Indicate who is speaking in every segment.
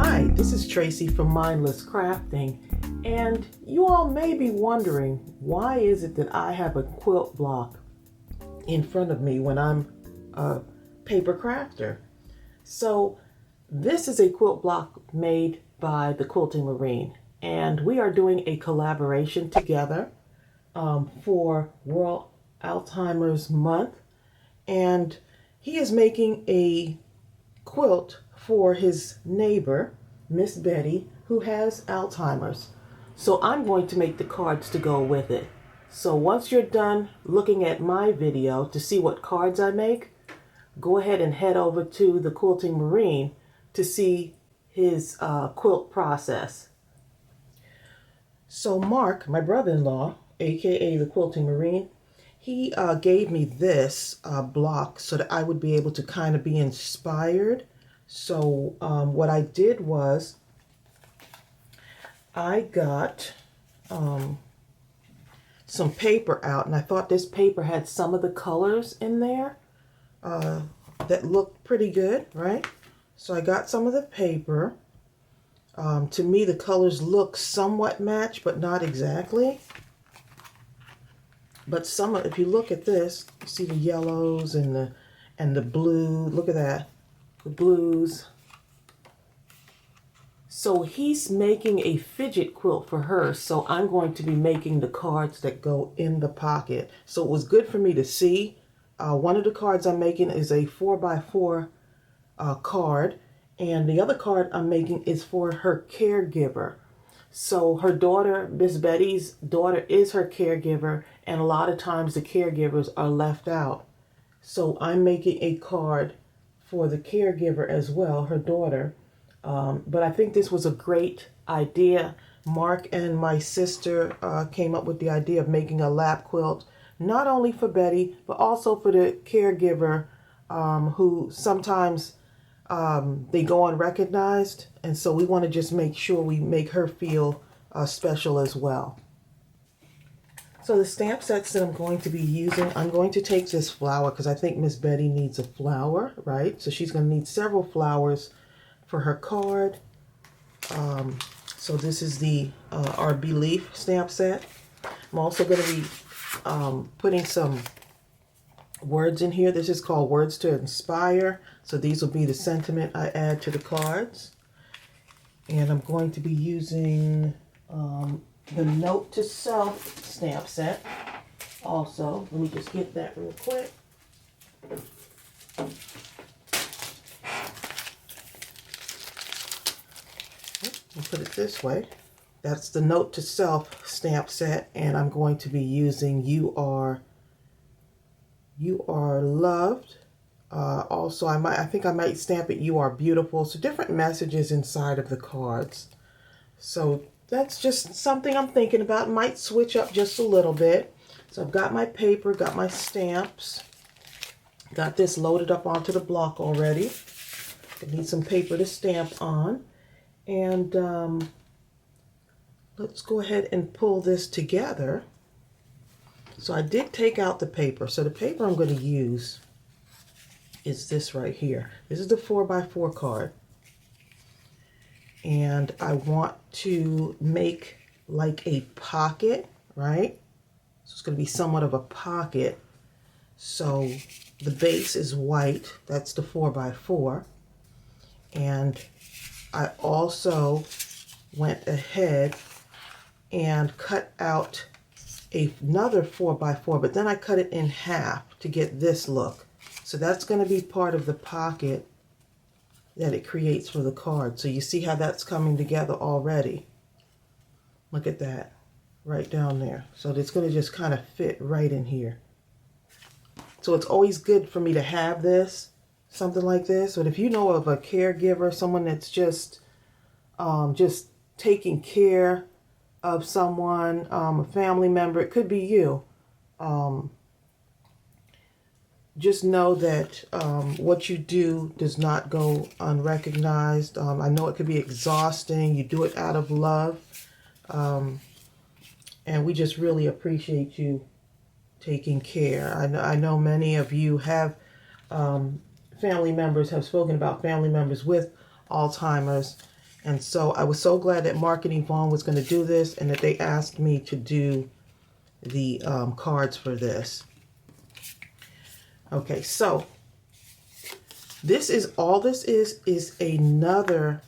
Speaker 1: Hi, this is Tracey from Mindless Crafting, and you all may be wondering, why is it that I have a quilt block in front of me when I'm a paper crafter? So this is a quilt block made by the Quilting Marine, and we are doing a collaboration together for World Alzheimer's Month, and he is making a quilt for his neighbor, Miss Betty, who has Alzheimer's. So I'm going to make the cards to go with it. So once you're done looking at my video to see what cards I make, go ahead and head over to the Quilting Marine to see his quilt process. So Mark, my brother-in-law, aka the Quilting Marine, he gave me this block so that I would be able to kind of be inspired. So what I did was I got some paper out, and I thought this paper had some of the colors in there that looked pretty good, right? So I got some of the paper. To me, the colors look somewhat matched, but not exactly. But some of, if you look at this, you see the yellows and the blue. Look at that, the blues. So he's making a fidget quilt for her, so I'm going to be making the cards that go in the pocket. So it was good for me to see. One of the cards I'm making is a 4x4 card, and the other card I'm making is for her caregiver. So her daughter, Miss Betty's daughter, is her caregiver, and a lot of times the caregivers are left out. So I'm making a card for the caregiver as well, her daughter. But I think this was a great idea. Mark and my sister came up with the idea of making a lap quilt, not only for Betty, but also for the caregiver who sometimes they go unrecognized, and so we want to just make sure we make her feel special as well. So the stamp sets that I'm going to be using, I'm going to take this flower because I think Miss Betty needs a flower, right? So she's going to need several flowers for her card. So this is the our Belief stamp set. I'm also going to be putting some words in here. This is called Words to Inspire. So these will be the sentiment I add to the cards. And I'm going to be using the Note to Self stamp set also. Let me just get that real quick. I'll put it this way. That's the Note to Self stamp set, and I'm going to be using You Are Loved. Also, I think I might stamp it You Are Beautiful. So different messages inside of the cards. So that's just something I'm thinking about. Might switch up just a little bit. So I've got my paper, got my stamps. Got this loaded up onto the block already. I need some paper to stamp on. And let's go ahead and pull this together. So I did take out the paper. So the paper I'm going to use is this right here. This is the 4x4 card. And I want to make like a pocket, right? So it's going to be somewhat of a pocket. So the base is white. That's the 4x4. And I also went ahead and cut out another 4x4, but then I cut it in half to get this look. So that's going to be part of the pocket that it creates for the card. So you see how that's coming together already. Look at that, right down there. So it's going to just kind of fit right in here. So it's always good for me to have this, something like this. But if you know of a caregiver, someone that's just taking care of someone, a family member, it could be you. Just know that what you do does not go unrecognized. I know it could be exhausting. You do it out of love. And we just really appreciate you taking care. I know many of you have family members, have spoken about family members with Alzheimer's. And so I was so glad that Mark and Yvonne was going to do this and that they asked me to do the cards for this. Okay, so this is all this is another,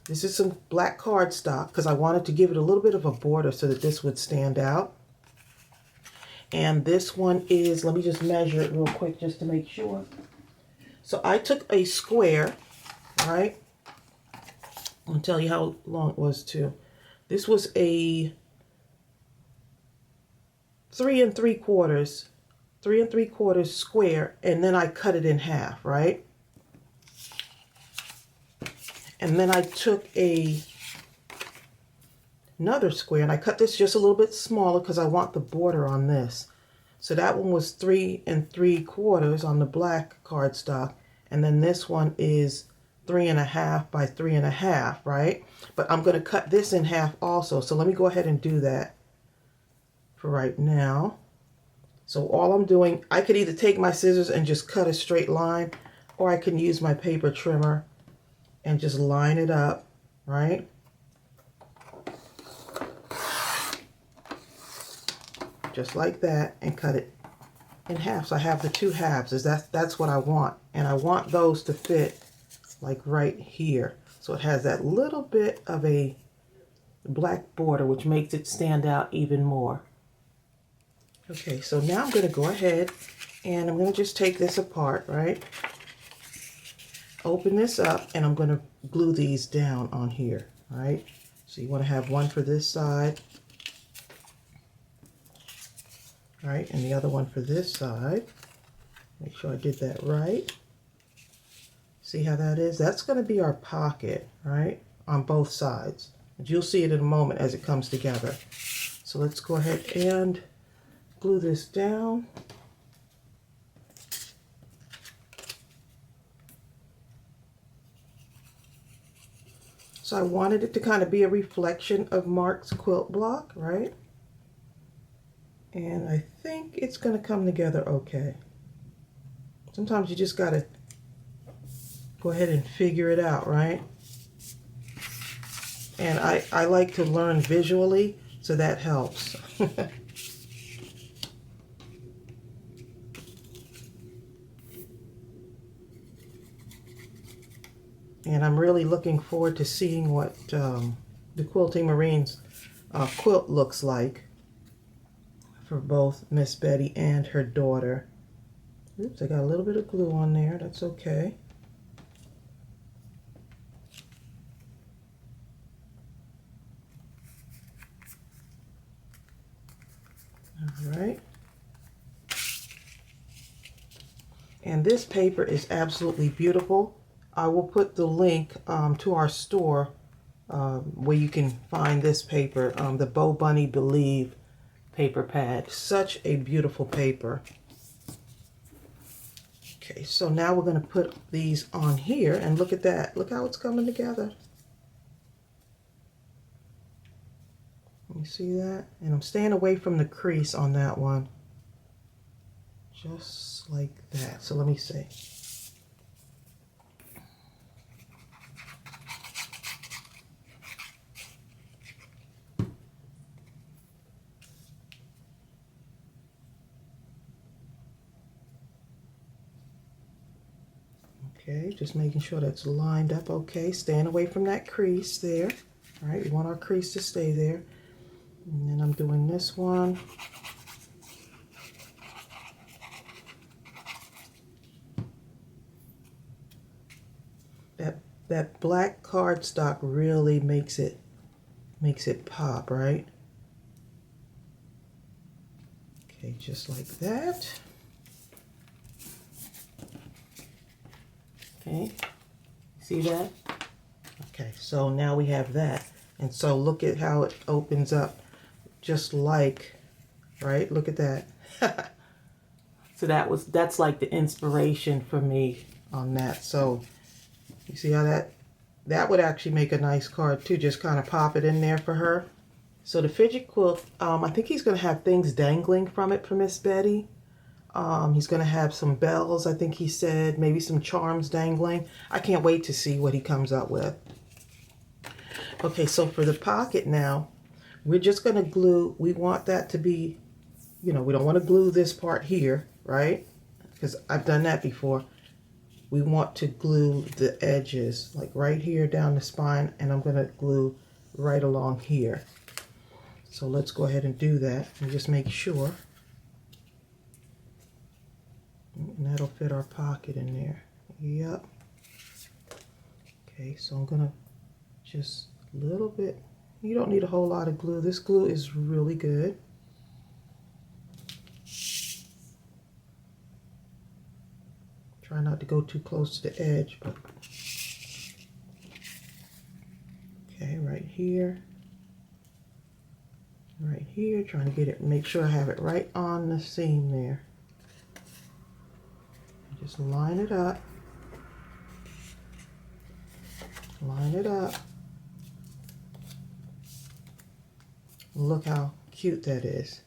Speaker 1: this is some black cardstock because I wanted to give it a little bit of a border so that this would stand out. And this one is, let me just measure it real quick just to make sure. So I took a square, right? I'll tell you how long it was too. This was a 3 3/4 square, and then I cut it in half, right? And then I took another square and I cut this just a little bit smaller because I want the border on this. So that one was 3 3/4 on the black cardstock, and then this one is 3 1/2 by 3 1/2, right? But I'm going to cut this in half also. So let me go ahead and do that for right now. So all I'm doing, I could either take my scissors and just cut a straight line, or I can use my paper trimmer and just line it up, right? Just like that, and cut it in half. So I have the two halves. That's what I want. And I want those to fit like right here. So it has that little bit of a black border, which makes it stand out even more. Okay, so now I'm going to go ahead and I'm going to just take this apart, right? Open this up, and I'm going to glue these down on here, right? So you want to have one for this side, right? And the other one for this side. Make sure I did that right. See how that is? That's going to be our pocket, right? On both sides. But you'll see it in a moment as it comes together. So let's go ahead and glue this down. So I wanted it to kind of be a reflection of Mark's quilt block, right? And I think it's going to come together okay. Sometimes you just got to go ahead and figure it out, right? And I like to learn visually, so that helps. And I'm really looking forward to seeing what the Quilting Marine's quilt looks like for both Miss Betty and her daughter. Oops, I got a little bit of glue on there. That's okay. All right. And this paper is absolutely beautiful. I will put the link to our store where you can find this paper, the Bo Bunny Believe paper pad. Such a beautiful paper. Okay, so now we're going to put these on here, and look at that. Look how it's coming together. You see that? And I'm staying away from the crease on that one. Just like that. So let me see. Okay, just making sure that's lined up okay. Staying away from that crease there. All right, we want our crease to stay there. And then I'm doing this one. That black cardstock really makes it pop, right? Okay, just like that. Okay, see that? Okay, so now we have that. And so look at how it opens up, just like, right? Look at that. So that's like the inspiration for me on that. So you see how that would actually make a nice card too, just kind of pop it in there for her. So the fidget quilt, I think he's going to have things dangling from it for Miss Betty. He's going to have some bells, I think he said, maybe some charms dangling. I can't wait to see what he comes up with. Okay, so for the pocket now, we're just going to glue. We want that to be, you know, we don't want to glue this part here, right? Because I've done that before. We want to glue the edges, like right here down the spine, and I'm going to glue right along here. So let's go ahead and do that and just make sure. And that'll fit our pocket in there. Yep. Okay, so I'm going to just a little bit. You don't need a whole lot of glue. This glue is really good. Try not to go too close to the edge, but okay, right here, trying to get it, make sure I have it right on the seam there. Just line it up, line it up. Look how cute that is.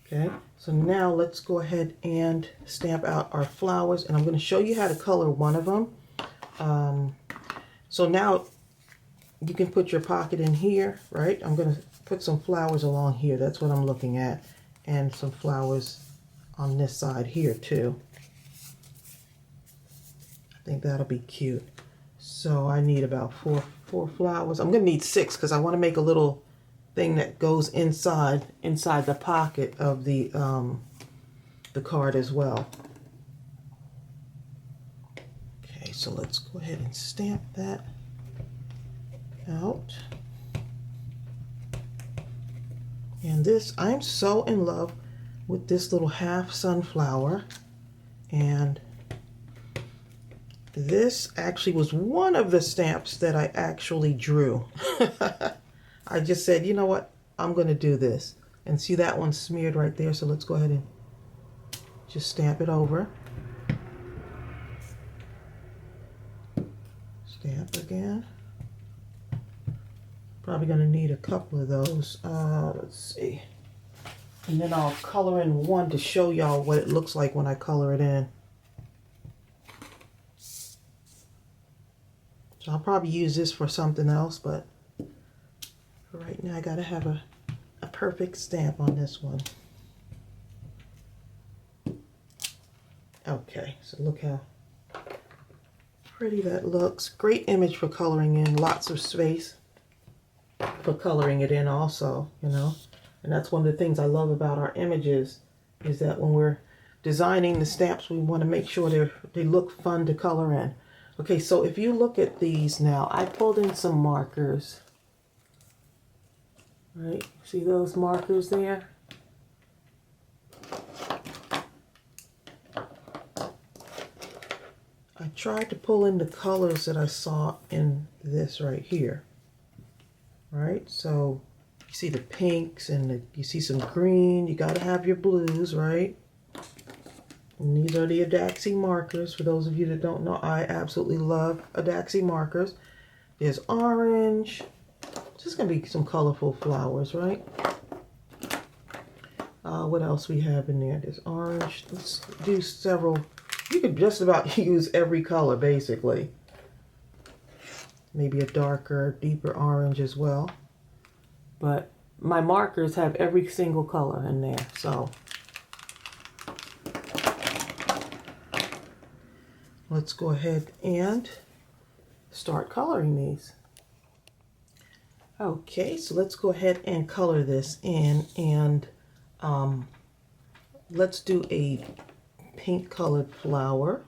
Speaker 1: Okay, so now let's go ahead and stamp out our flowers, and I'm going to show you how to color one of them. So now you can put your pocket in here, right? I'm going to put some flowers along here. That's what I'm looking at, and some flowers on this side here too. I think that'll be cute. So I need about four flowers. I'm going to need 6 because I want to make a little thing that goes inside the pocket of the card as well. Okay, so let's go ahead and stamp that out. And this, I'm so in love with this little half sunflower, and this actually was one of the stamps that I actually drew. I just said, you know what, I'm going to do this. And see that one smeared right there, so let's go ahead and just stamp it over. Stamp again. Probably going to need a couple of those. Let's see. And then I'll color in one to show y'all what it looks like when I color it in. So I'll probably use this for something else, but for right now I gotta have a perfect stamp on this one. Okay, so look how pretty that looks. Great image for coloring in, lots of space for coloring it in also, you know. And that's one of the things I love about our images, is that when we're designing the stamps, we want to make sure they look fun to color in. Okay, so if you look at these now, I pulled in some markers. Right, see those markers there? I tried to pull in the colors that I saw in this right here. Right, so you see the pinks and you see some green. You got to have your blues, right? And these are the ADAXI markers. For those of you that don't know, I absolutely love ADAXI markers. There's orange. Just gonna be some colorful flowers, right? What else we have in there? There's orange. Let's do several. You could just about use every color, basically. Maybe a darker, deeper orange as well. But my markers have every single color in there, so. Let's go ahead and start coloring these. Okay, so let's go ahead and color this in, and let's do a pink colored flower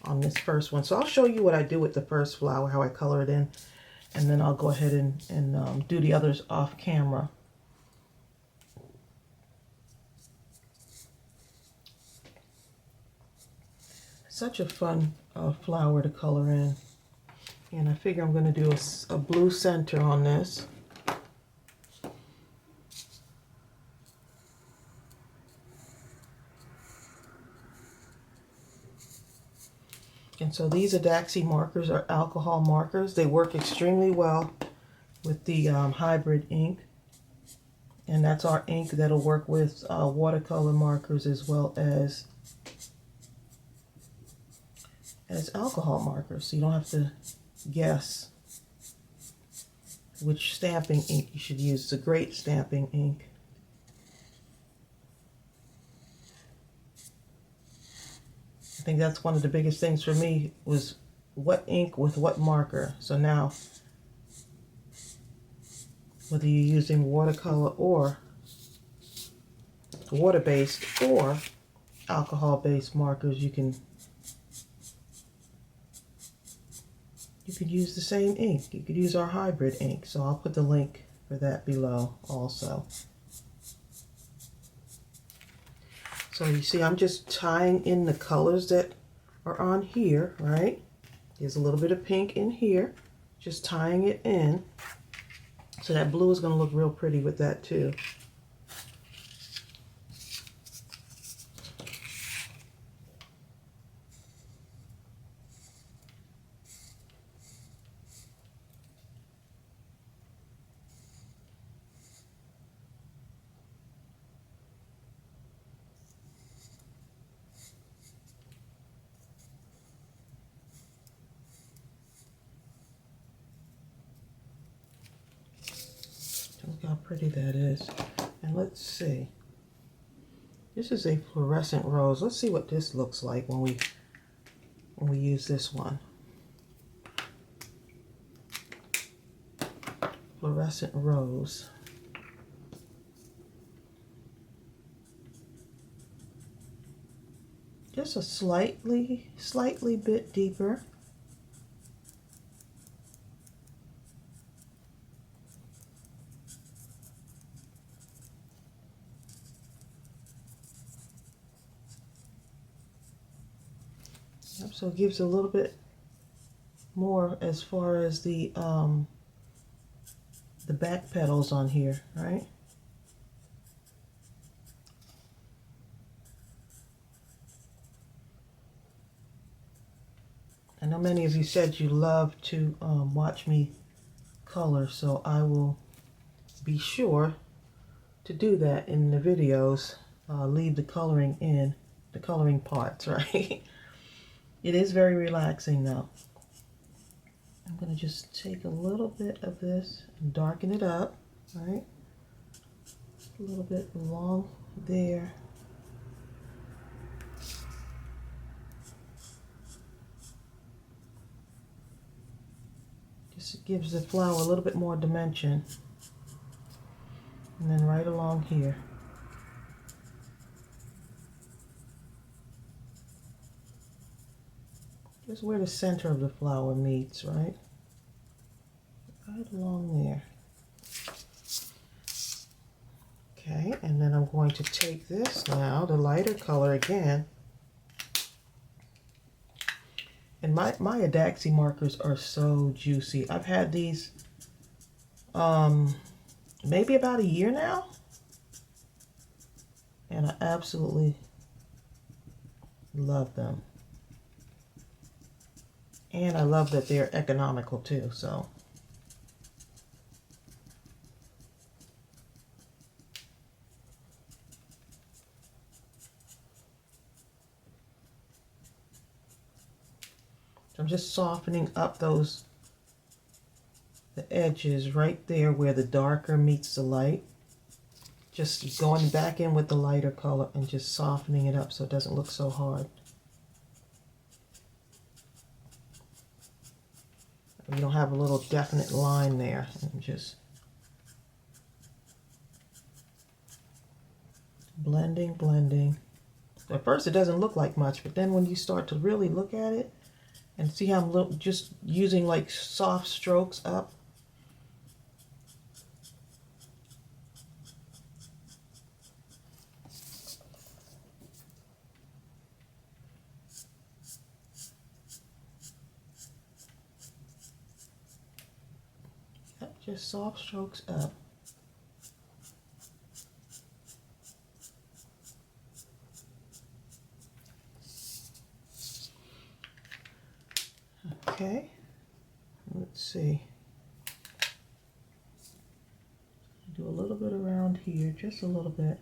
Speaker 1: on this first one. So I'll show you what I do with the first flower, how I color it in, and then I'll go ahead and do the others off camera. Such a fun flower to color in. And I figure I'm going to do a blue center on this. And so these ADAXI markers are alcohol markers. They work extremely well with the hybrid ink. And that's our ink that'll work with watercolor markers as well as as alcohol markers, so you don't have to guess which stamping ink you should use. It's a great stamping ink. I think that's one of the biggest things for me, was what ink with what marker. So now, whether you're using watercolor or water-based or alcohol-based markers, you can use the same ink. You could use our hybrid ink. So I'll put the link for that below also. So you see, I'm just tying in the colors that are on here, right? There's a little bit of pink in here, just tying it in. So that blue is going to look real pretty with that too. Look how pretty that is. And let's see. This is a fluorescent rose. Let's see what this looks like when we use this one. Fluorescent rose. Just a slightly bit deeper. So it gives a little bit more as far as the back petals on here, right? I know many of you said you love to watch me color, so I will be sure to do that in the videos. Leave the coloring in, the coloring parts, right? It is very relaxing though. I'm going to just take a little bit of this and darken it up, right? A little bit along there. Just gives the flower a little bit more dimension. And then right along here. Just where the center of the flower meets, right? Right along there. Okay, and then I'm going to take this now, the lighter color again. And my ADAXI markers are so juicy. I've had these maybe about a year now. And I absolutely love them. And I love that they're economical too, so. I'm just softening up the edges right there where the darker meets the light. Just going back in with the lighter color and just softening it up so it doesn't look so hard. You don't have a little definite line there. And just blending, blending. At first it doesn't look like much, but then when you start to really look at it and see how I'm just using like soft strokes up. Just soft strokes up. Okay, let's see. Do a little bit around here, just a little bit.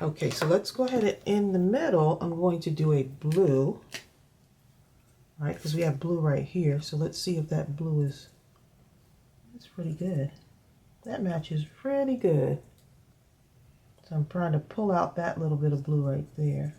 Speaker 1: Okay, so let's go ahead and in the middle, I'm going to do a blue, right? Because we have blue right here. So let's see if that blue is, that's pretty good. That matches pretty good. So I'm trying to pull out that little bit of blue right there.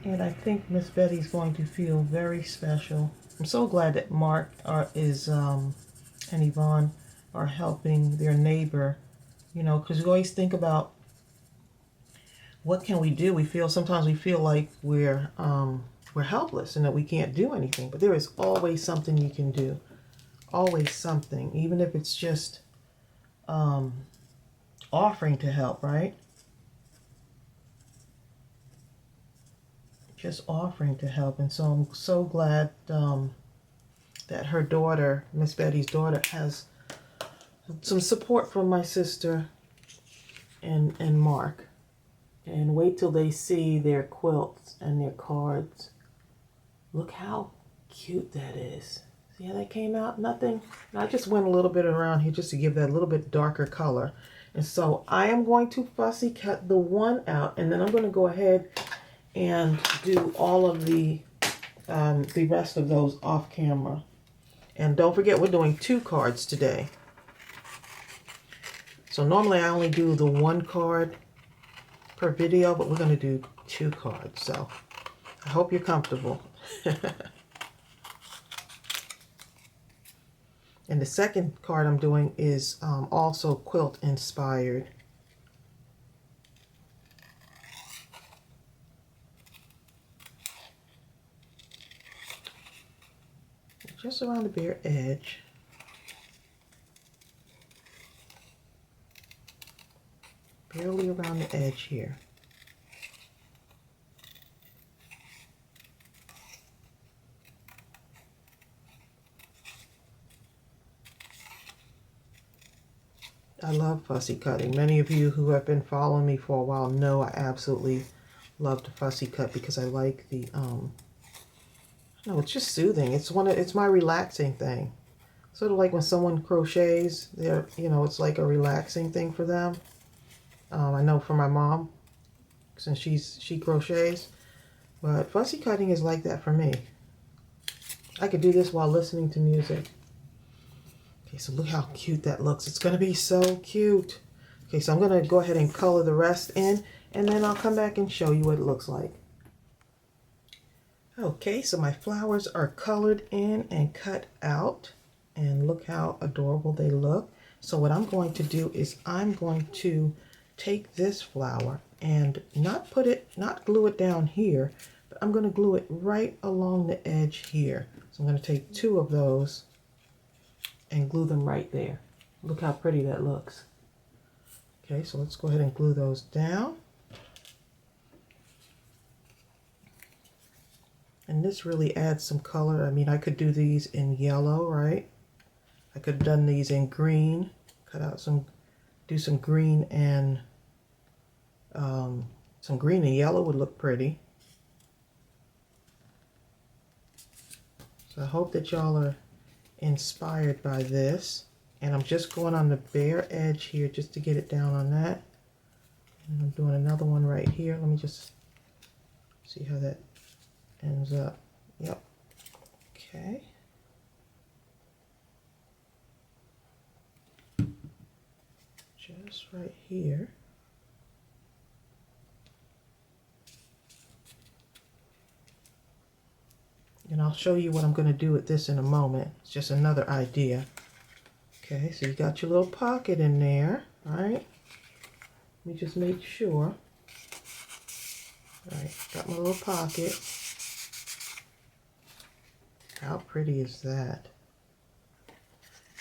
Speaker 1: And I think Miss Betty's going to feel very special. I'm so glad that Mark and Yvonne are helping their neighbor, you know, because we always think about what can we do. Sometimes we feel like we're helpless and that we can't do anything. But there is always something you can do. Always something, even if it's just offering to help, right? Just offering to help. And so I'm so glad that her daughter, Miss Betty's daughter, has some support from my sister and Mark. And wait till they see their quilts and their cards. Look how cute that is. See how that came out? Nothing. I just went a little bit around here just to give that a little bit darker color. And so I am going to fussy cut the one out, and then I'm going to go ahead and do all of the rest of those off camera. And don't forget, we're doing 2 cards today. So normally I only do the 1 card per video, but we're going to do 2 cards. So I hope you're comfortable. And the second card I'm doing is also quilt inspired. Just around the bare edge. Barely around the edge here. I love fussy cutting. Many of you who have been following me for a while know I absolutely love to fussy cut because I like the no, it's just soothing. It's my relaxing thing. Sort of like when someone crochets, it's like a relaxing thing for them. I know for my mom, since she crochets, but fussy cutting is like that for me. I could do this while listening to music. Okay, so look how cute that looks. It's going to be so cute. Okay, so I'm going to go ahead and color the rest in, and then I'll come back and show you what it looks like. Okay, so my flowers are colored in and cut out, and look how adorable they look. So what I'm going to do is I'm going to take this flower and not glue it down here, but I'm going to glue it right along the edge here. So I'm going to take 2 of those and glue them right there. Look how pretty that looks. Okay, so let's go ahead and glue those down. And this really adds some color. I mean, I could do these in yellow, right? I could have done these in green, do some green and some green and yellow would look pretty. So I hope that y'all are inspired by this. And I'm just going on the bare edge here just to get it down on that. And I'm doing another one right here. Let me just see how that ends up. Yep. Okay. Just right here. And I'll show you what I'm going to do with this in a moment. It's just another idea. Okay, so you got your little pocket in there, right? Let me just make sure. All right, got my little pocket. How pretty is that?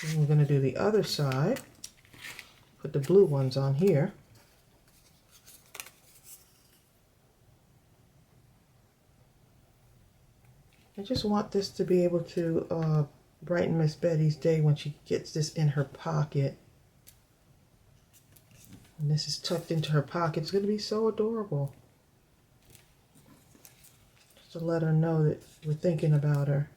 Speaker 1: And we're going to do the other side. Put the blue ones on here. I just want this to be able to brighten Miss Betty's day when she gets this in her pocket. And this is tucked into her pocket. It's going to be so adorable. to let her know that we're thinking about her.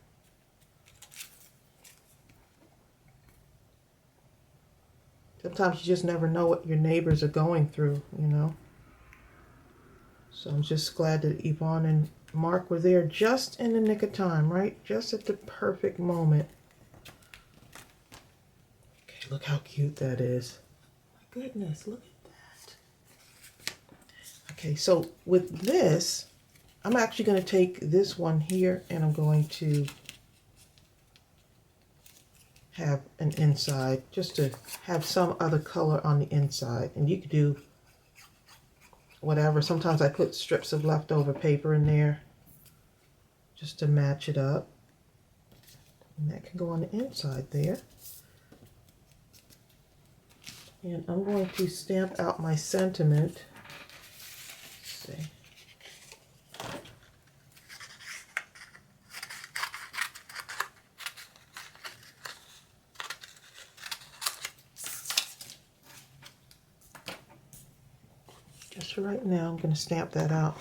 Speaker 1: Sometimes you just never know what your neighbors are going through, you know. So I'm just glad that Yvonne and Mark were there just in the nick of time, right? Just at the perfect moment. Okay, look how cute that is. My goodness, look at that. Okay, so with this, I'm actually going to take this one here and I'm going to have an inside, just to have some other color on the inside. And you could do whatever. Sometimes I put strips of leftover paper in there just to match it up. And that can go on the inside there. And I'm going to stamp out my sentiment. Let's see. Just right now, I'm going to stamp that out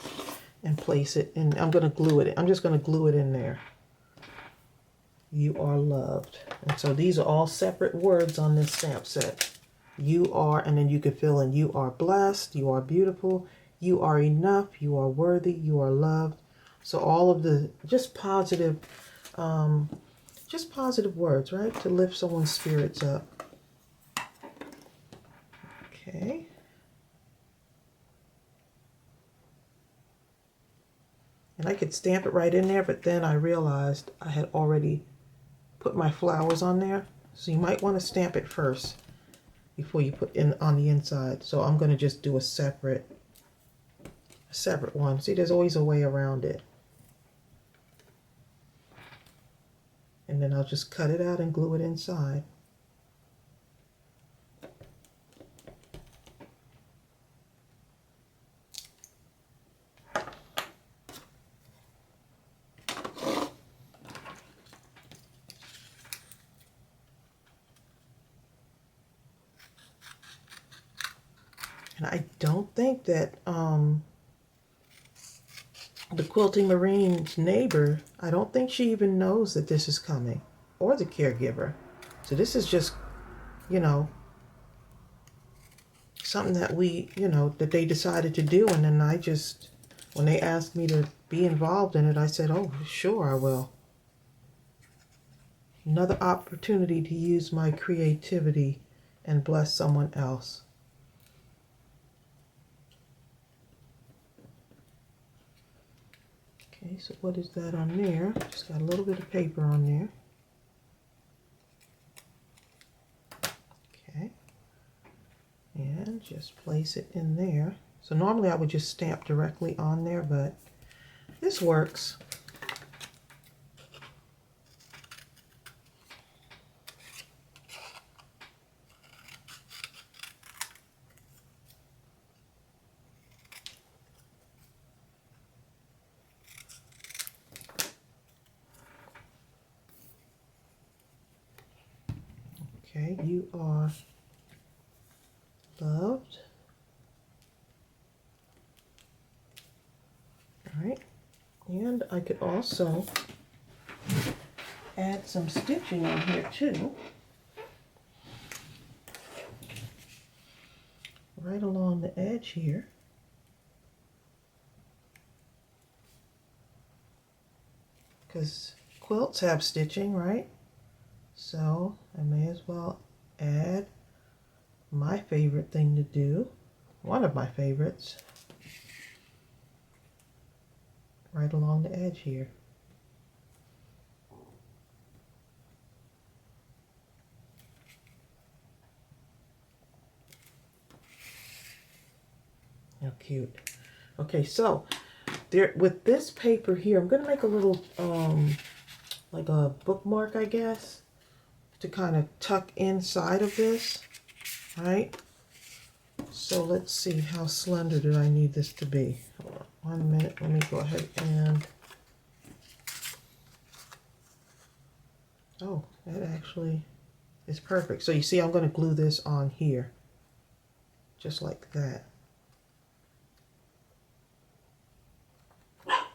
Speaker 1: and place it, and I'm going to glue it. I'm just going to glue it in there. You are loved. And so these are all separate words on this stamp set. You are, and then you can fill in you are blessed, you are beautiful, you are enough, you are worthy, you are loved. So all of the just positive words, right? To lift someone's spirits up. Okay. And I could stamp it right in there, but then I realized I had already put my flowers on there. So you might want to stamp it first before you put in on the inside. So I'm going to just do a separate one. See, there's always a way around it. And then I'll just cut it out and glue it inside. And I don't think that the Quilting Marine's neighbor, I don't think she even knows that this is coming, or the caregiver. So this is just, you know, something that we, you know, that they decided to do. And then I just, when they asked me to be involved in it, I said, oh, sure, I will. Another opportunity to use my creativity and bless someone else. Okay, so what is that on there? Just got a little bit of paper on there. Okay. And just place it in there. So normally I would just stamp directly on there, but this works. Okay, you are loved. All right, and I could also add some stitching on here too. Right along the edge here. Because quilts have stitching, right? So I may as well add my favorite thing to do, one of my favorites, right along the edge here. How cute. Okay, so there, with this paper here, I'm going to make a little, like a bookmark, I guess, to kind of tuck inside of this, right? So let's see, how slender do I need this to be? Hold on 1 minute, let me go ahead and, oh, that actually is perfect. So you see, I'm going to glue this on here, just like that.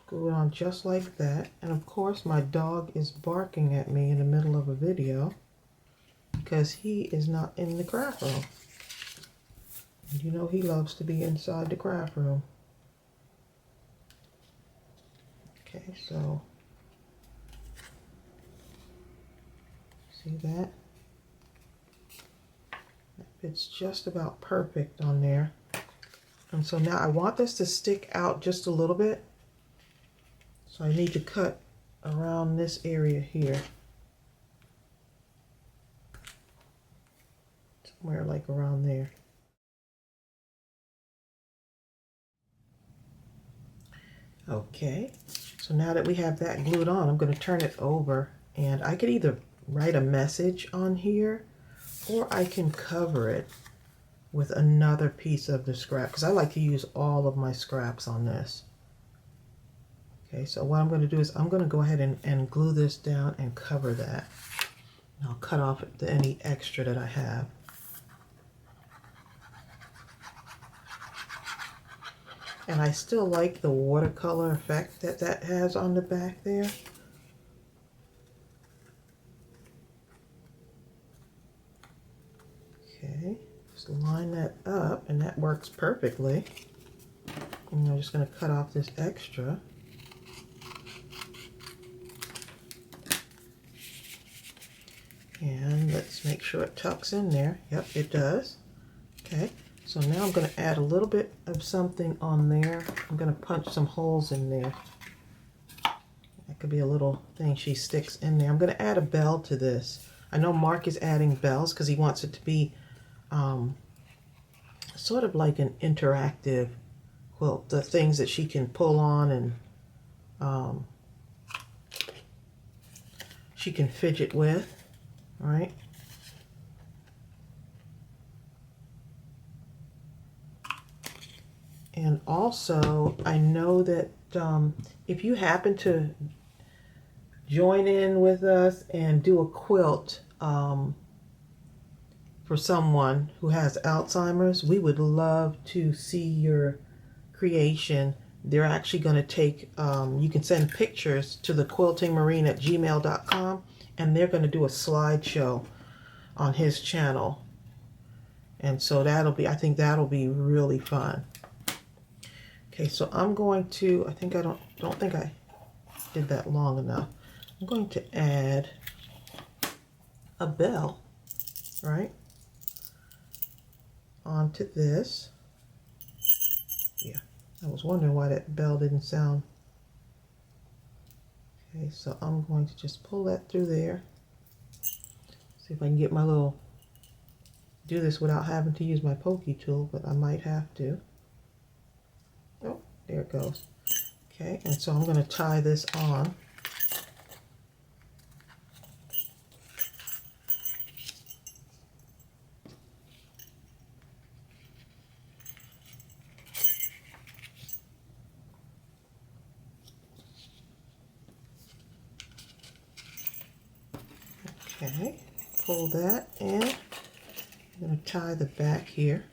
Speaker 1: Glue it on just like that. And of course my dog is barking at me in the middle of a video because he is not in the craft room. And you know he loves to be inside the craft room. Okay, so see that? That fits just about perfect on there. And so now I want this to stick out just a little bit. So I need to cut around this area here. Somewhere like around there. Okay, so now that we have that glued on, I'm going to turn it over, and I could either write a message on here or I can cover it with another piece of the scrap, because I like to use all of my scraps on this. Okay, so what I'm going to do is I'm going to go ahead and glue this down and cover that. And I'll cut off any extra that I have. And I still like the watercolor effect that that has on the back there. Okay, just line that up, and that works perfectly. And I'm just going to cut off this extra. And let's make sure it tucks in there. Yep, it does. Okay. So now I'm going to add a little bit of something on there. I'm going to punch some holes in there. That could be a little thing she sticks in there. I'm going to add a bell to this. I know Mark is adding bells because he wants it to be sort of like an interactive quilt. The things that she can pull on and she can fidget with, right? And also, I know that if you happen to join in with us and do a quilt for someone who has Alzheimer's, we would love to see your creation. They're actually going to take, you can send pictures to thequiltingmarine@gmail.com, and they're going to do a slideshow on his channel. And so that'll be, I think that'll be really fun. Okay, so I'm going to, I think I don't think I did that long enough. I'm going to add a bell, right, onto this. Yeah, I was wondering why that bell didn't sound. Okay, so I'm going to just pull that through there. See if I can get my little, do this without having to use my pokey tool, but I might have to. Oh, there it goes. Okay, and so I'm going to tie this on. Okay, pull that in. I'm going to tie the back here.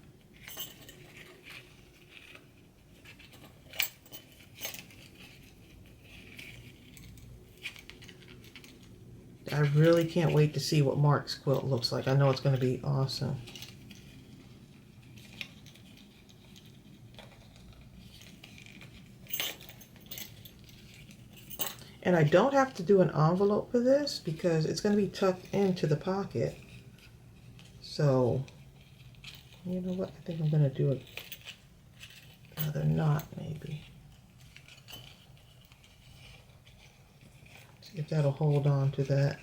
Speaker 1: I really can't wait to see what Mark's quilt looks like. I know it's going to be awesome. And I don't have to do an envelope for this because it's going to be tucked into the pocket. So, you know what? I think I'm going to do another knot maybe. See if that'll hold on to that.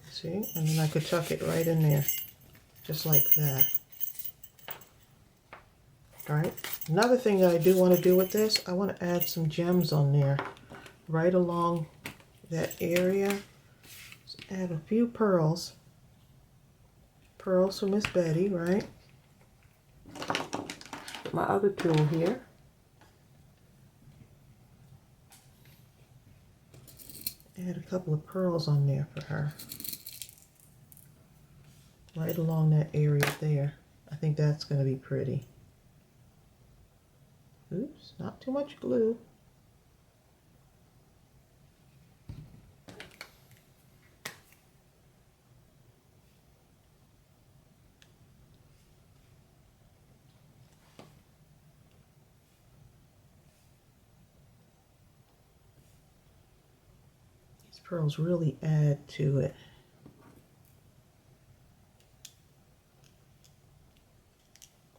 Speaker 1: See? And then I could tuck it right in there, just like that. All right. Another thing that I do want to do with this, I want to add some gems on there, right along that area. Just add a few pearls. Pearls from Miss Betty, right? My other tool here. Add a couple of pearls on there for her. right along that area there. I think that's going to be pretty. Oops, not too much glue. These pearls really add to it.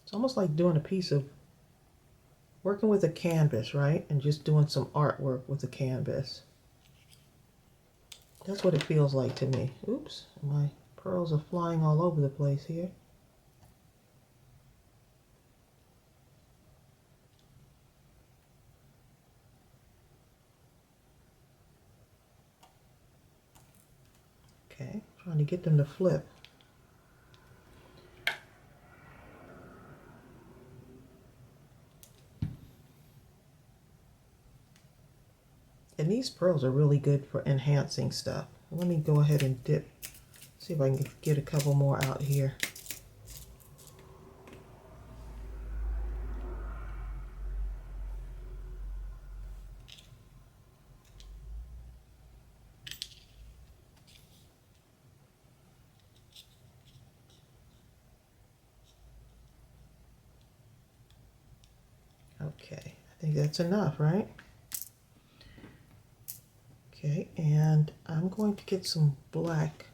Speaker 1: It's almost like doing a piece of working with a canvas, right? And just doing some artwork with a canvas. That's what it feels like to me. Oops, my pearls are flying all over the place here. Okay, trying to get them to flip. And these pearls are really good for enhancing stuff. Let me go ahead and dip. See if I can get a couple more out here. Okay, I think that's enough, right? Okay, and I'm going to get some black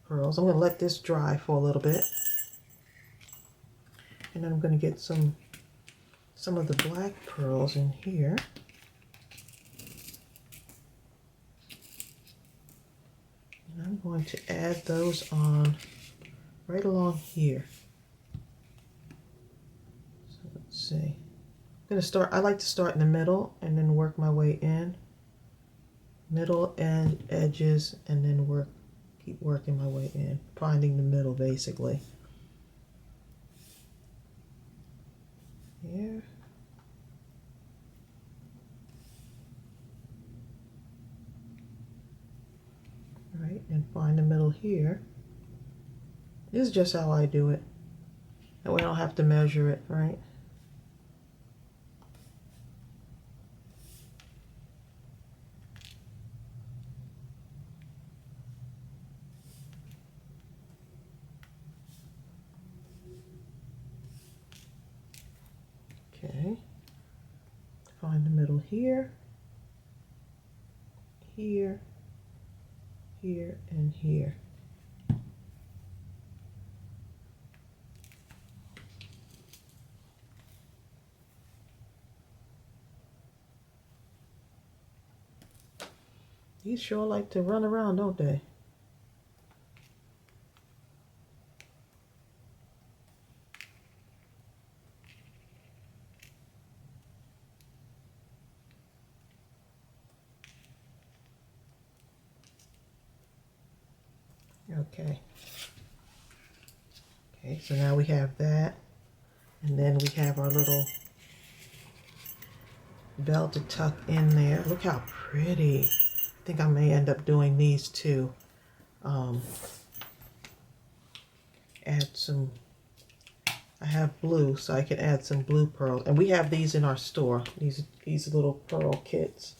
Speaker 1: pearls. I'm going to let this dry for a little bit. And then I'm going to get some of the black pearls in here. And I'm going to add those on right along here. So let's see. I'm going to start, I like to start in the middle and then work my way in. Middle and edges, and then keep working my way in, finding the middle basically. Here. Right, and find the middle here. This is just how I do it. That way I don't have to measure it, right? Okay, find the middle here, here, here, and here. These sure like to run around, don't they? Okay. Okay, so now we have that. And then we have our little bell to tuck in there. Look how pretty. I think I may end up doing these too. Add some, I have blue, so I can add some blue pearls. And we have these in our store. These little pearl kits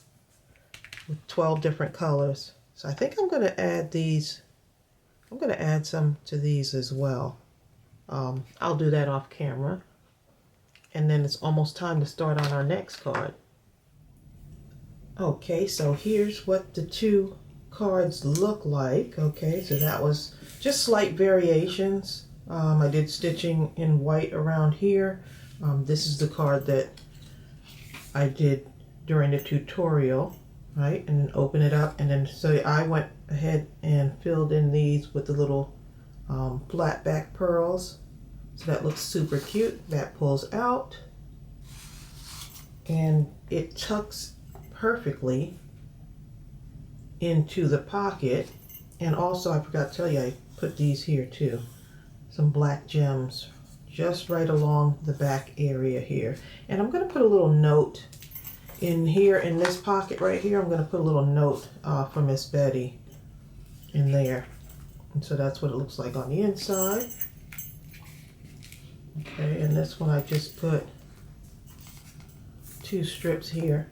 Speaker 1: with 12 different colors. So I think I'm going to add these. I'm going to add some to these as well. I'll do that off camera. And then it's almost time to start on our next card. Okay, so here's what the two cards look like. Okay, so that was just slight variations. I did stitching in white around here. This is the card that I did during the tutorial, right? And then open it up, and then so I went ahead and filled in these with the little flatback pearls. So that looks super cute. That pulls out, and it tucks perfectly into the pocket. And also, I forgot to tell you, I put these here too. Some black gems just right along the back area here. And I'm going to put a little note in here, in this pocket right here. I'm going to put a little note for Miss Betty in there. And so that's what it looks like on the inside. Okay, and this one I just put 2 strips here.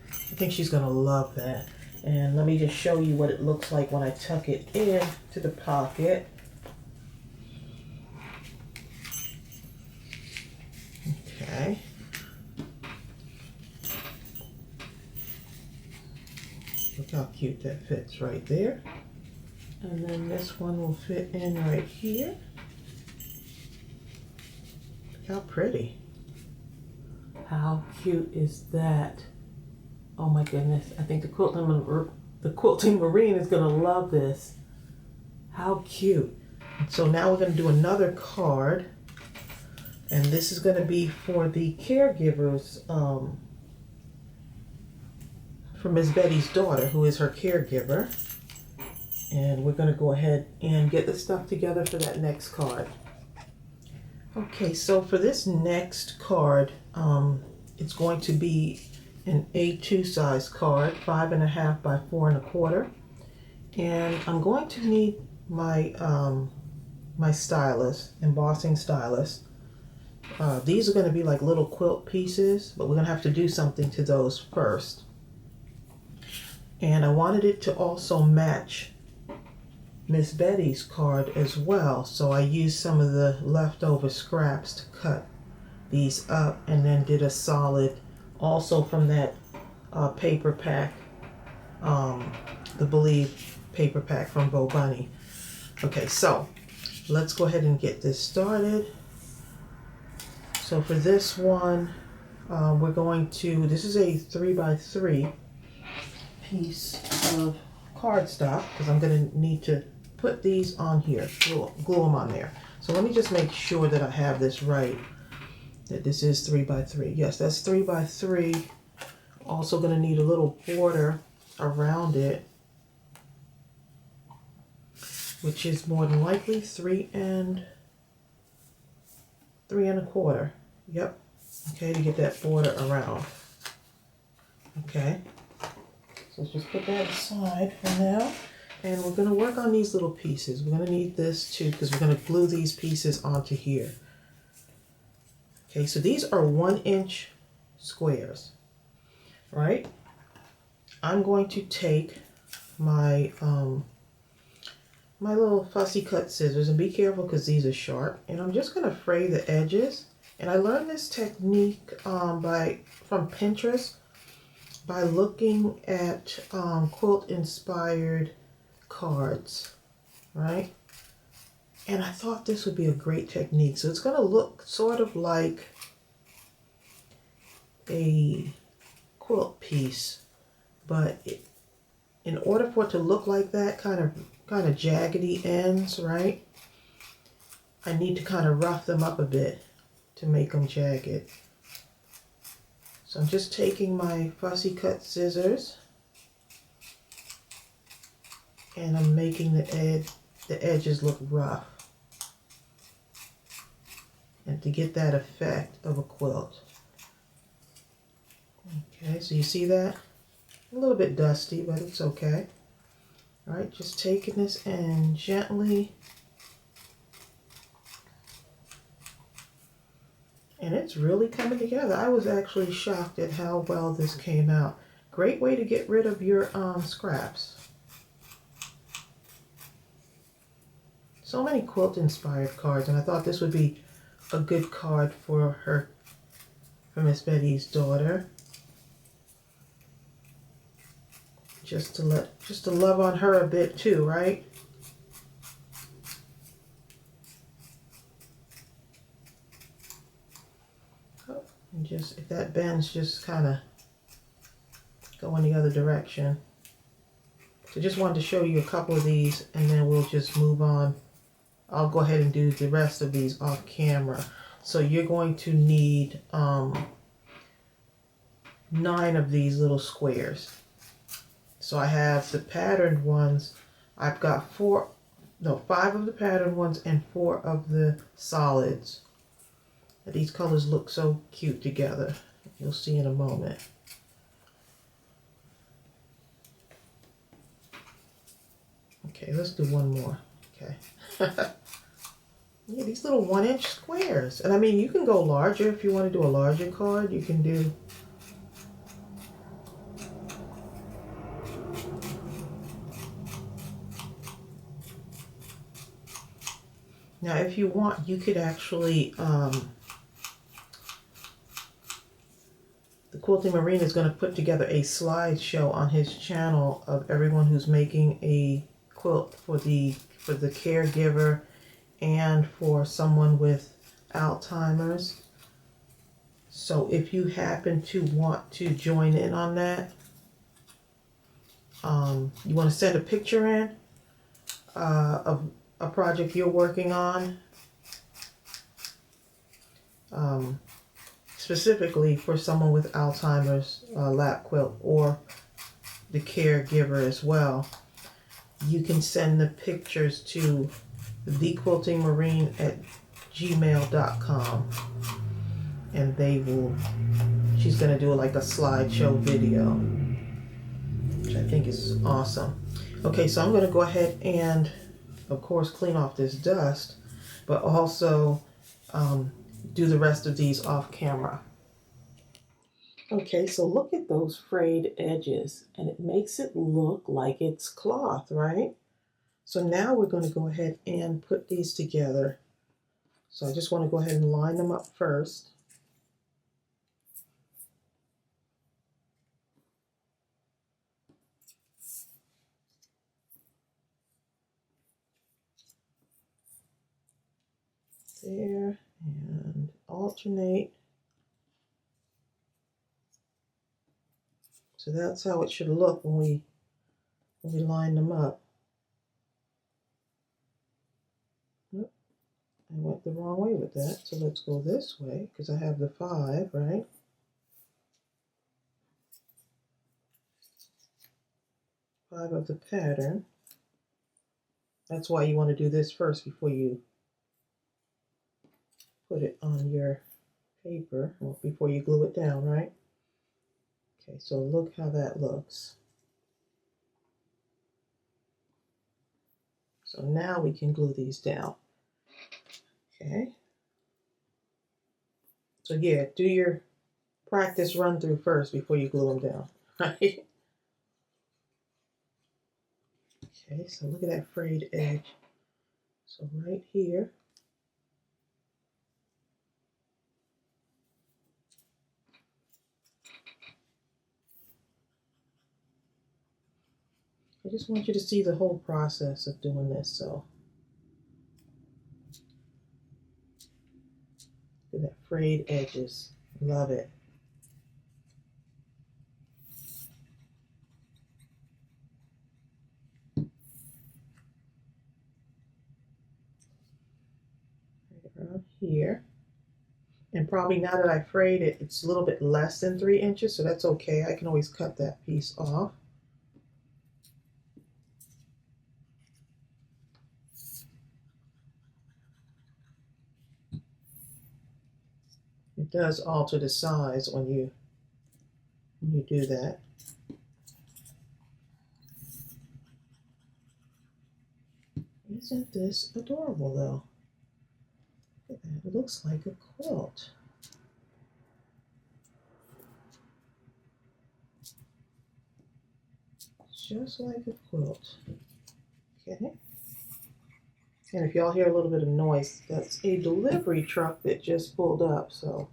Speaker 1: I think she's gonna love that. And let me just show you what it looks like when I tuck it in to the pocket. Okay. Look how cute that fits right there. And then this one will fit in right here. Look how pretty. How cute is that? Oh my goodness. I think the quilting marine is gonna love this. How cute. So now we're gonna do another card. And this is gonna be for the caregivers, for Miss Betty's daughter, who is her caregiver. And we're going to go ahead and get the stuff together for that next card. Okay, so for this next card, it's going to be an A2 size card, 5.5 by 4 1/4. And I'm going to need my my stylus, embossing stylus. These are going to be like little quilt pieces, but we're going to have to do something to those first. And I wanted it to also match Miss Betty's card as well, so I used some of the leftover scraps to cut these up, and then did a solid also from that paper pack, the Believe paper pack from Bo Bunny. Okay, so let's go ahead and get this started. So for this one, we're going to, this is a 3x3 piece of cardstock, because I'm going to need to put these on here, glue them on there. So let me just make sure that I have this right, that this is 3x3. Yes, that's 3x3. Also going to need a little border around it, which is more than likely 3 1/4. Yep. Okay, to get that border around. Okay. So let's just put that aside for now. And we're going to work on these little pieces. We're going to need this too, because we're going to glue these pieces onto here. Okay, so these are 1-inch squares, right? I'm going to take my my little fussy cut scissors, and be careful because these are sharp, and I'm just going to fray the edges. And I learned this technique from Pinterest by looking at quilt inspired cards, right? And I thought this would be a great technique. So it's going to look sort of like a quilt piece, but in order for it to look like that, kind of jaggedy ends, right? I need to kind of rough them up a bit to make them jagged. So I'm just taking my fussy cut scissors, and I'm making the edges look rough, and to get that effect of a quilt. Okay, so you see that? A little bit dusty, but it's okay. All right, just taking this and gently, and it's really coming together. I was actually shocked at how well this came out. Great way to get rid of your scraps. So many quilt inspired cards, and I thought this would be a good card for Miss Betty's daughter. Just to love on her a bit too, right? Oh, and just, if that bends, just kind of go in the other direction. So just wanted to show you a couple of these, and then we'll just move on. I'll go ahead and do the rest of these off camera. So you're going to need 9 of these little squares. So I have the patterned ones. I've got 5 of the patterned ones and 4 of the solids. These colors look so cute together. You'll see in a moment. Okay, let's do one more. Okay. Yeah, these little 1-inch squares. And I mean, you can go larger if you want to do a larger card. You can do. Now, if you want, you could actually, the Quilting Marine is going to put together a slideshow on his channel of everyone who's making a quilt for the caregiver and for someone with Alzheimer's. So if you happen to want to join in on that, you want to send a picture in of a project you're working on, specifically for someone with Alzheimer's, lap quilt, or the caregiver as well. You can send the pictures to thequiltingmarine@gmail.com, and she's going to do like a slideshow video, which I think is awesome. Okay, so I'm going to go ahead and, of course, clean off this dust, but also do the rest of these off camera. Okay, so look at those frayed edges, and it makes it look like it's cloth, right? So now we're going to go ahead and put these together. So I just want to go ahead and line them up first. There, and alternate. So that's how it should look when we line them up. Nope, I went the wrong way with that. So let's go this way because I have the 5, right? Five of the pattern. That's why you want to do this first before you put it on your paper, or before you glue it down, right? Okay, so look how that looks. So now we can glue these down. Okay. So yeah, do your practice run through first before you glue them down, right? Okay, so look at that frayed edge. So right here. I just want you to see the whole process of doing this. So look at that frayed edges. Love it. Right around here. And probably now that I frayed it, it's a little bit less than 3 inches, so that's okay. I can always cut that piece off. It does alter the size when you do that. Isn't this adorable though? Look at that. It looks like a quilt. Just like a quilt. Okay. And if y'all hear a little bit of noise, that's a delivery truck that just pulled up, so.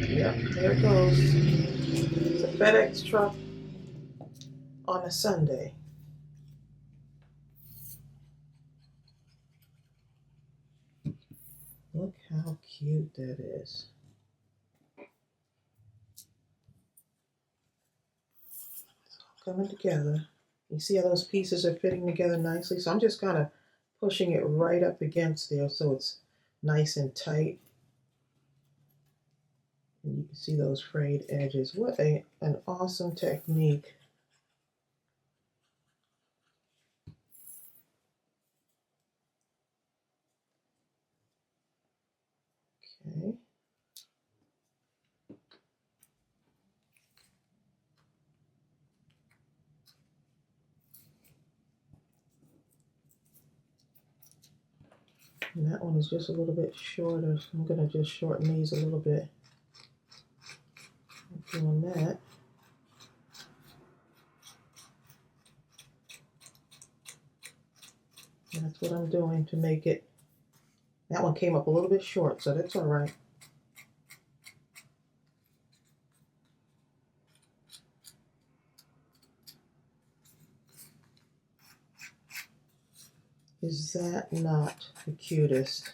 Speaker 1: Yep, there it goes. It's a FedEx truck on a Sunday. Look how cute that is. It's all coming together. You see how those pieces are fitting together nicely? So I'm just kind of pushing it right up against there so it's nice and tight. And you can see those frayed edges. What an awesome technique. Okay. And that one is just a little bit shorter, so I'm going to just shorten these a little bit. Doing that. And that's what I'm doing to make it. That one came up a little bit short, so that's all right. Is that not the cutest?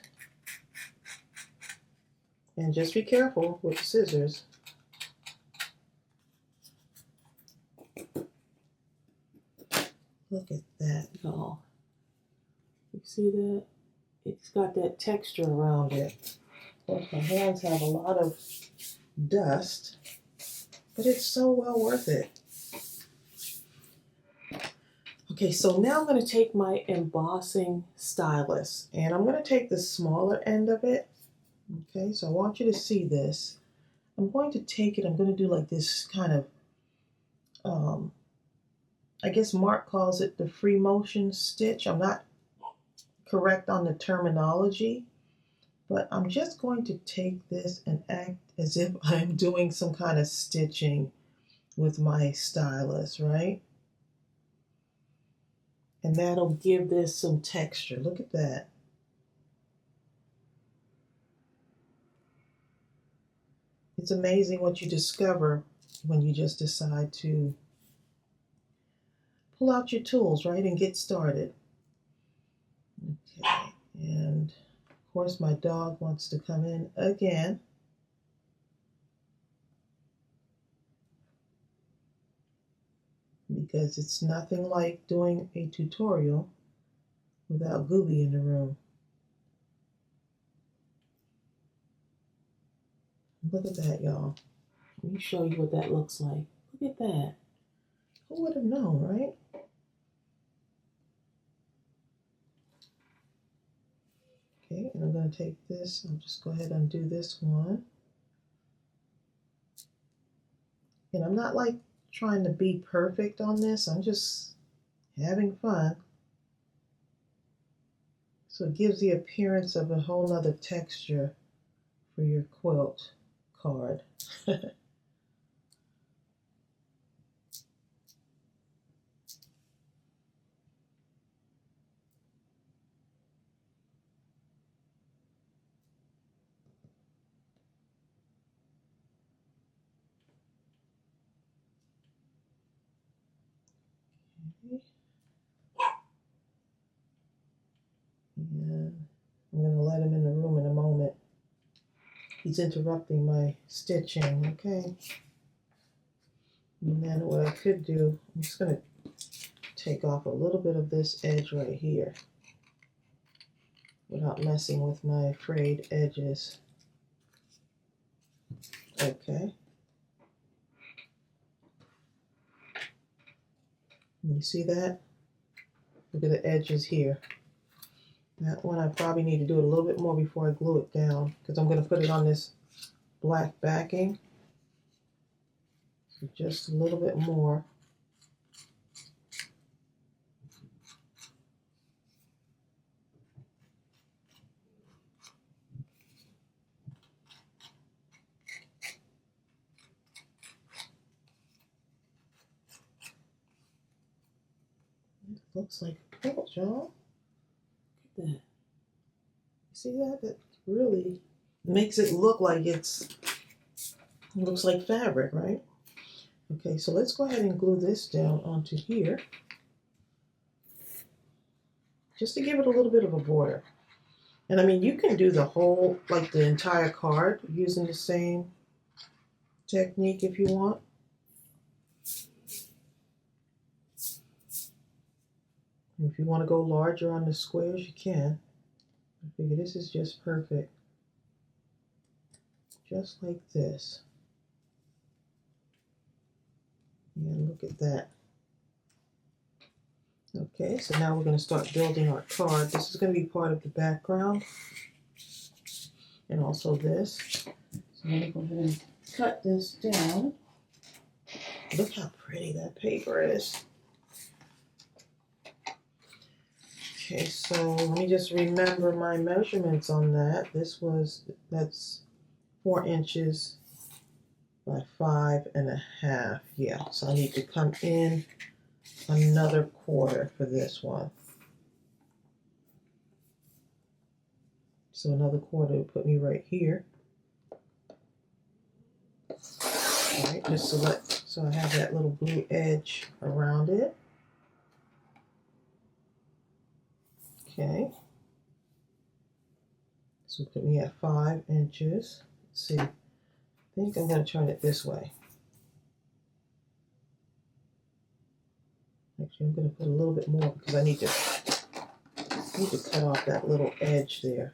Speaker 1: And just be careful with the scissors. Look at that, y'all. You see that? It's got that texture around it. Of course, my hands have a lot of dust, but it's so well worth it. Okay, so now I'm going to take my embossing stylus, and I'm going to take the smaller end of it. Okay, so I want you to see this. I'm going to take it, I'm going to do like this kind of, I guess Mark calls it the free motion stitch. I'm not correct on the terminology, but I'm just going to take this and act as if I'm doing some kind of stitching with my stylus, right? And that'll give this some texture. Look at that. It's amazing what you discover when you just decide to pull out your tools, right, and get started. Okay, and of course my dog wants to come in again. Because it's nothing like doing a tutorial without Gooby in the room. Look at that, y'all. Let me show you what that looks like. Look at that. Who would have known, right? Okay, and I'm going to take this. I'll just go ahead and do this one. And I'm not like trying to be perfect on this. I'm just having fun. So it gives the appearance of a whole nother texture for your quilt card. And I'm going to let him in the room in a moment. He's interrupting my stitching, okay? And then what I could do, I'm just going to take off a little bit of this edge right here without messing with my frayed edges. Okay. You see that? Look at the edges here. That one I probably need to do it a little bit more before I glue it down because I'm going to put it on this black backing. So just a little bit more. It looks like a quilt, y'all. Look at that. You see that? That really makes it look like it looks like fabric, right? Okay, so let's go ahead and glue this down onto here. Just to give it a little bit of a border. And I mean, you can do the whole, like the entire card using the same technique if you want. If you want to go larger on the squares, you can. I figure this is just perfect. Just like this. And look at that. Okay, so now we're going to start building our card. This is going to be part of the background. And also this. So I'm going to go ahead and cut this down. Look how pretty that paper is. Okay, so let me just remember my measurements on that. That's 4 inches by 5.5. Yeah, so I need to come in another quarter for this one. So another quarter will put me right here. All right, just select, so I have that little blue edge around it. Okay. So put me at 5 inches. Let's see, I think I'm going to turn it this way. Actually, I'm going to put a little bit more because I need to cut off that little edge there,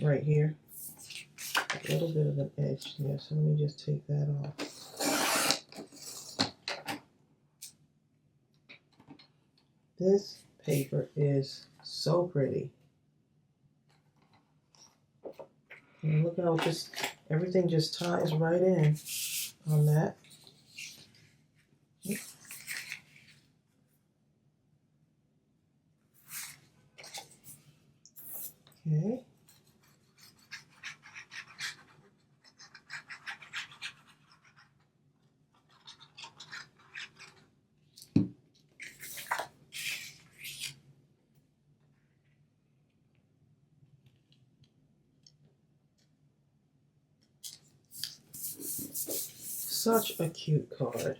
Speaker 1: right here. A little bit of an edge there, so let me just take that off. This paper is so pretty. And look how everything just ties right in on that. Okay. Such a cute card.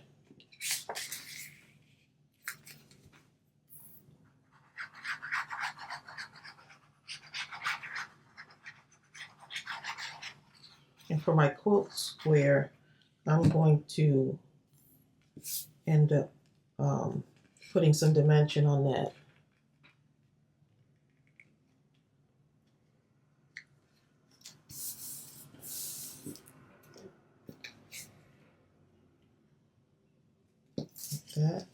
Speaker 1: And for my quilt square, I'm going to end up putting some dimension on that. Like that.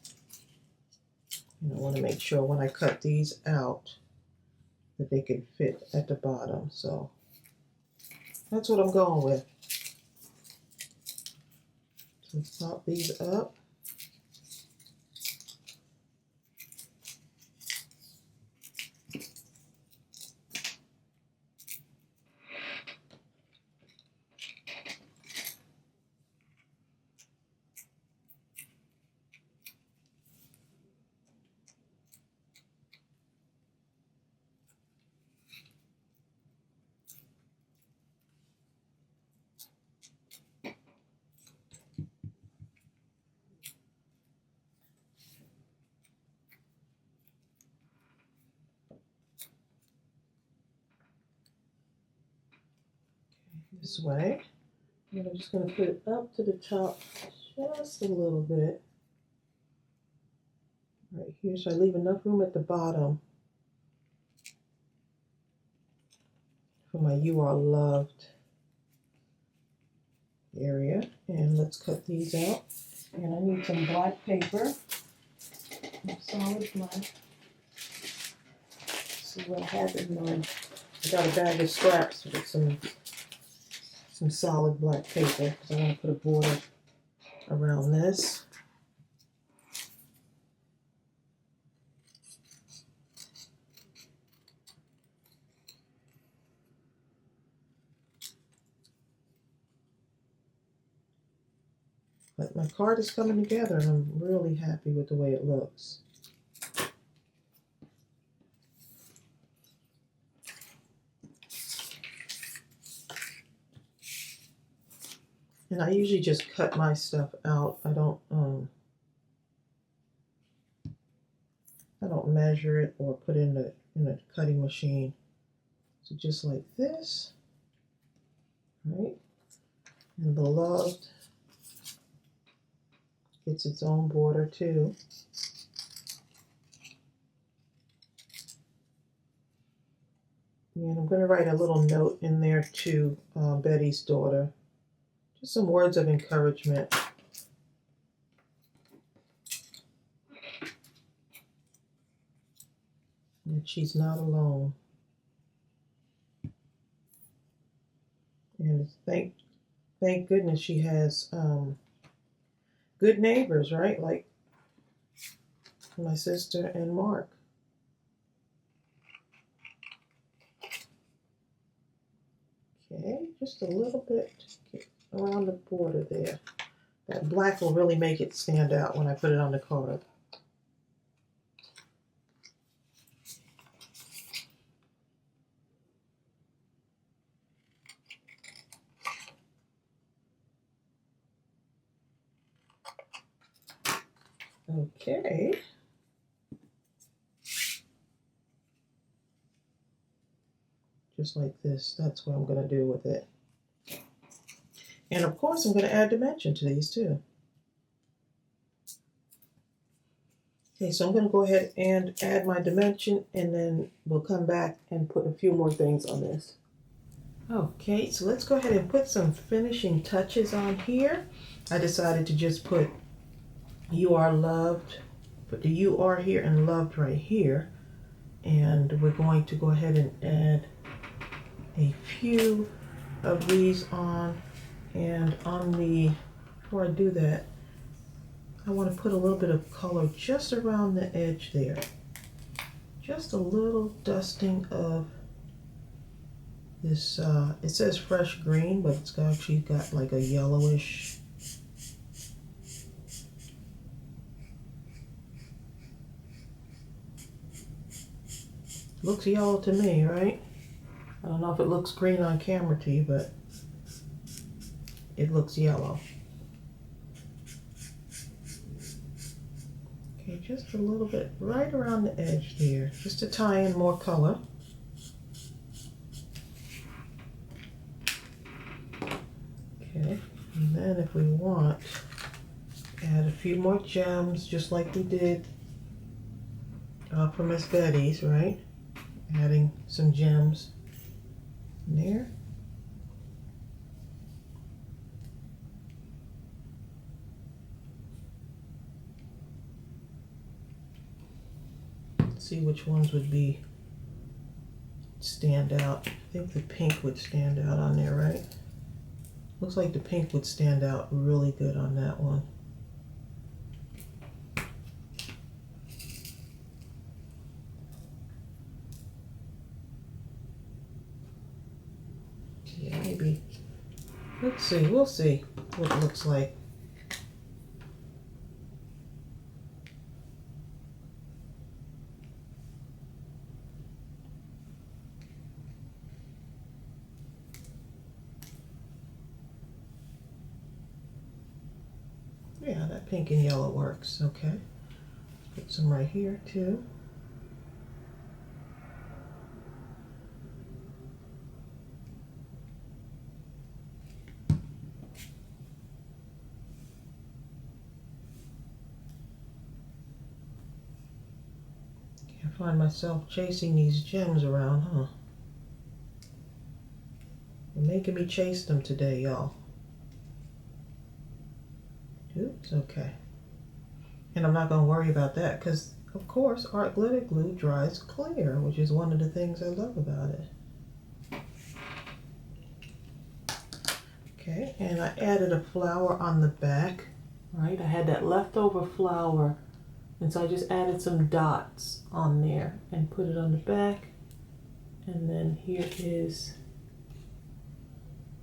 Speaker 1: And I want to make sure when I cut these out that they can fit at the bottom. So that's what I'm going with. So pop these up. This way. And I'm just going to put it up to the top just a little bit. Right here, so I leave enough room at the bottom for my You Are Loved area. And let's cut these out. And I need some black paper, some solid black. Let's see what I have in mind. I got a bag of scraps with some solid black paper because I want to put a border around this. But my card is coming together and I'm really happy with the way it looks. And I usually just cut my stuff out. I don't measure it or put it in a cutting machine. So just like this, right? And the Loved gets its own border too. And I'm going to write a little note in there to Betty's daughter. Just some words of encouragement. That she's not alone. And thank goodness she has good neighbors, right? Like my sister and Mark. Okay, just a little bit around the border there. That black will really make it stand out when I put it on the card. Okay. Just like this. That's what I'm going to do with it. And of course, I'm going to add dimension to these too. Okay, so I'm going to go ahead and add my dimension, and then we'll come back and put a few more things on this. Okay, so let's go ahead and put some finishing touches on here. I decided to just put "You Are Loved," put the "You Are" here and "Loved" right here. And we're going to go ahead and add a few of these on. And on the, before I do that, I want to put a little bit of color just around the edge there. Just a little dusting of this, it says fresh green, but it's actually got like a yellowish. Looks yellow to me, right? I don't know if it looks green on camera to you, but it looks yellow. Okay, just a little bit right around the edge there, just to tie in more color. Okay, and then if we want, add a few more gems, just like we did for Miss Betty's, right? Adding some gems in there. Let's see which ones would be stand out. I think the pink would stand out on there, right? Looks like the pink would stand out really good on that one. Yeah, maybe. Let's see, we'll see what it looks like. Yeah, that pink and yellow works, okay. Put some right here too. Can't find myself chasing these gems around, huh? You're making me chase them today, y'all. Oops, okay. And I'm not going to worry about that because, of course, art glitter glue dries clear, which is one of the things I love about it. Okay, and I added a flower on the back, right? I had that leftover flower, and so I just added some dots on there and put it on the back. And then here is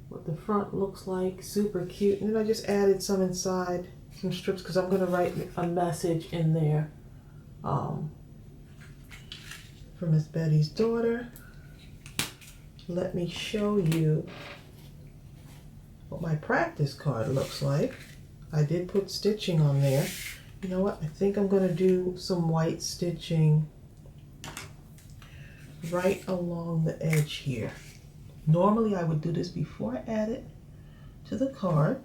Speaker 1: what the front looks like, super cute. And then I just added some inside, some strips, because I'm going to write a message in there for Miss Betty's daughter. Let me show you what my practice card looks like. I did put stitching on there. You know what? I think I'm going to do some white stitching right along the edge here. Normally I would do this before I add it to the card.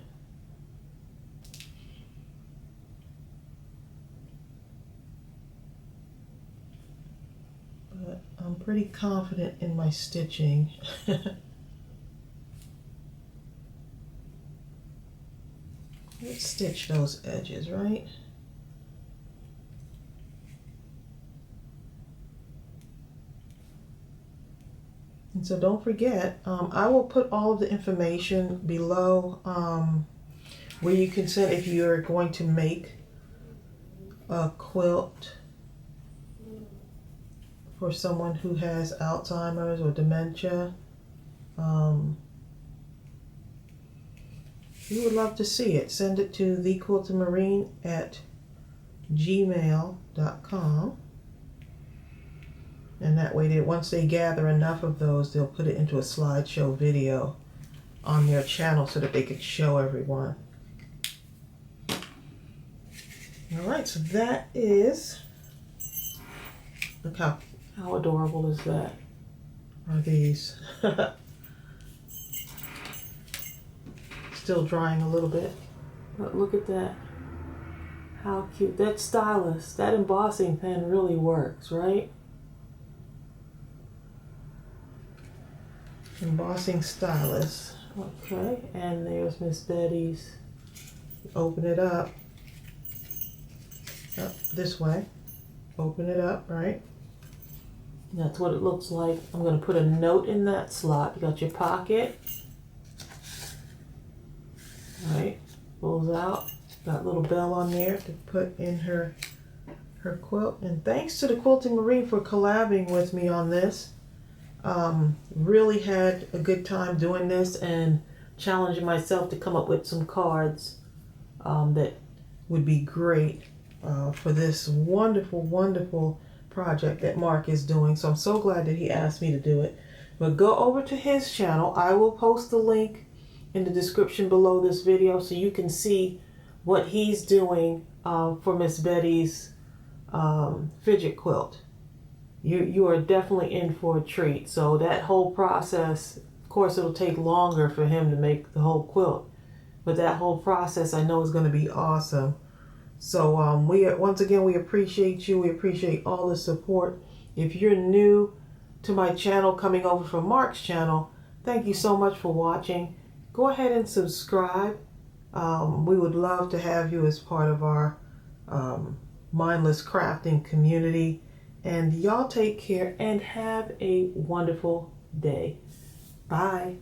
Speaker 1: But I'm pretty confident in my stitching. Let's stitch those edges, right? And so don't forget, I will put all of the information below where you can send if you're going to make a quilt for someone who has Alzheimer's or dementia. We would love to see it. Send it to thequiltingmarine@gmail.com. And that way, once they gather enough of those, they'll put it into a slideshow video on their channel so that they could show everyone. All right, so that is, look how adorable is that? Are these? Still drying a little bit, but look at that. How cute. That stylus, that embossing pen really works, right? Embossing Stylus. Okay, and there's Miss Betty's. Open it up. This way. Open it up, right? That's what it looks like. I'm going to put a note in that slot. You got your pocket. Right, pulls out. Got a little bell on there to put in her quilt. And thanks to the Quilting Marine for collabing with me on this. Really had a good time doing this and challenging myself to come up with some cards that would be great for this wonderful, wonderful project that Mark is doing. So I'm so glad that he asked me to do it. But go over to his channel. I will post the link in the description below this video so you can see what he's doing for Miss Betty's fidget quilt. You are definitely in for a treat. So that whole process, of course, it'll take longer for him to make the whole quilt, but that whole process I know is going to be awesome. So once again, we appreciate you. We appreciate all the support. If you're new to my channel, coming over from Mark's channel, thank you so much for watching. Go ahead and subscribe. We would love to have you as part of our Mindless Crafting community. And y'all take care and have a wonderful day. Bye.